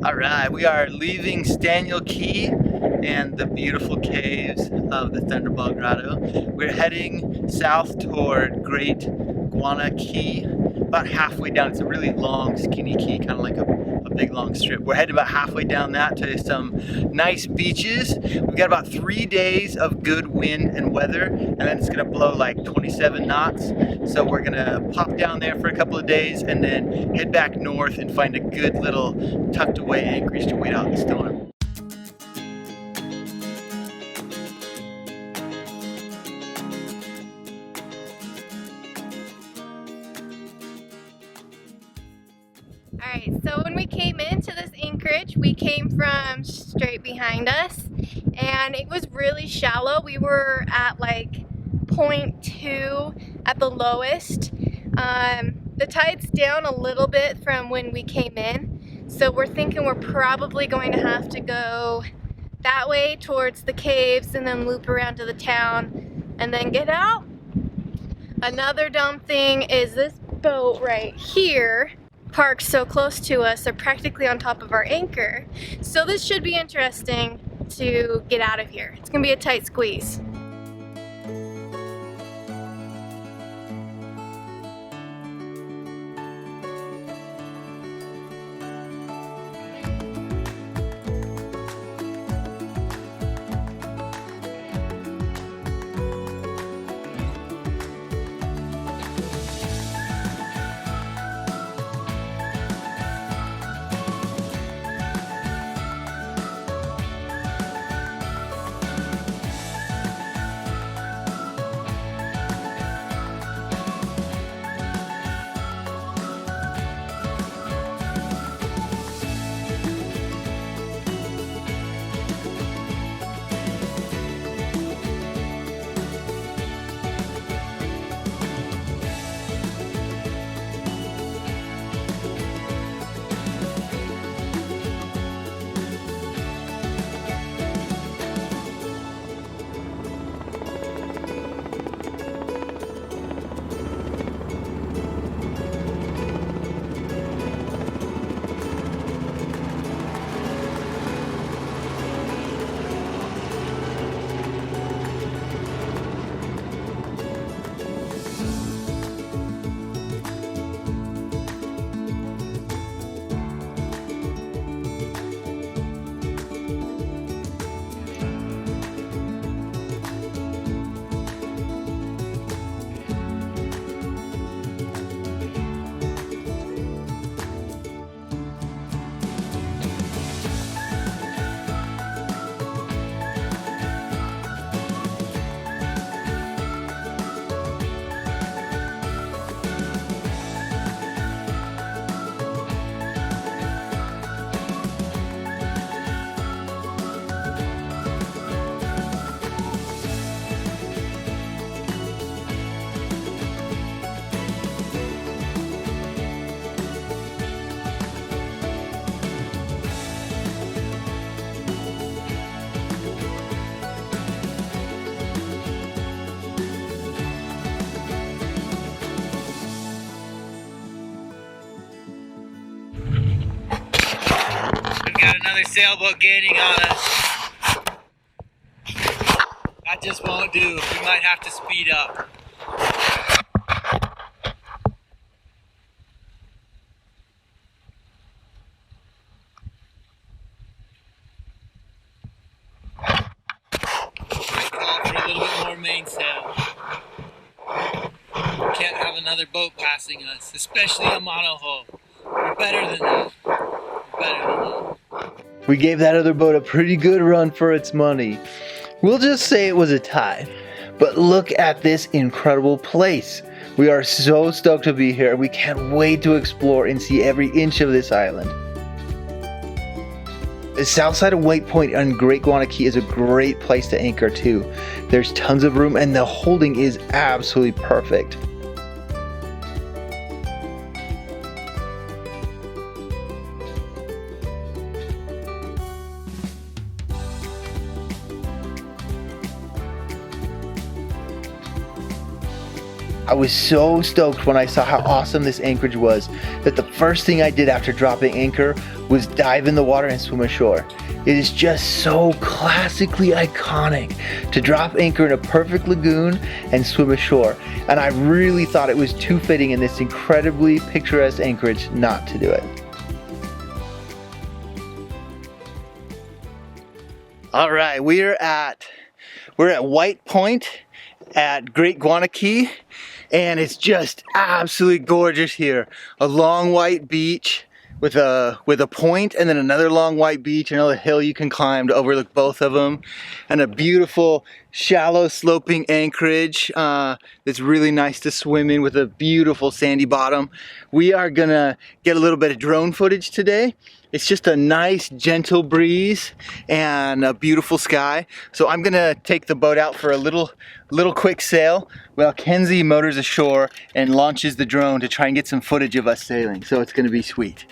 All right, we are leaving Staniel Cay and the beautiful caves of the Thunderball Grotto. We're heading south toward Great Guana Cay, about halfway down. It's a really long, skinny key, kind of like a big long strip. We're headed about halfway down that to some nice beaches. We've got about 3 days of good wind and weather, and then it's gonna blow like 27 knots. So we're gonna pop down there for a couple of days and then head back north and find a good little tucked away anchorage to wait out the storm. Alright, so when we came into this anchorage, we came from straight behind us, and it was really shallow. We were at like 0.2 at the lowest. The tide's down a little bit from when we came in, so we're thinking we're probably going to have to go that way towards the caves and then loop around to the town and then get out. Another dumb thing is this boat right here parked so close to us. They're practically on top of our anchor. So this should be interesting to get out of here. It's gonna be a tight squeeze. Got another sailboat gaining on us. That just won't do. We might have to speed up. Might call for a little bit more mainsail. Can't have another boat passing us, especially a monohull. We're better than that. We're better than that. We gave that other boat a pretty good run for its money. We'll just say it was a tie. But look at this incredible place. We are so stoked to be here. We can't wait to explore and see every inch of this island. The south side of White Point on Great Guana Cay is a great place to anchor too. There's tons of room and the holding is absolutely perfect. I was so stoked when I saw how awesome this anchorage was that the first thing I did after dropping anchor was dive in the water and swim ashore. It is just so classically iconic to drop anchor in a perfect lagoon and swim ashore. And I really thought it was too fitting in this incredibly picturesque anchorage not to do it. All right, we're at White Point at Great Guana Cay, and it's just absolutely gorgeous here. A long white beach with a point, and then another long white beach, another hill you can climb to overlook both of them, and a beautiful shallow sloping anchorage that's really nice to swim in with a beautiful sandy bottom. We are gonna get a little bit of drone footage today. It's just a nice gentle breeze and a beautiful sky. So I'm gonna take the boat out for a little quick sail while Kenzie motors ashore and launches the drone to try and get some footage of us sailing. So it's gonna be sweet.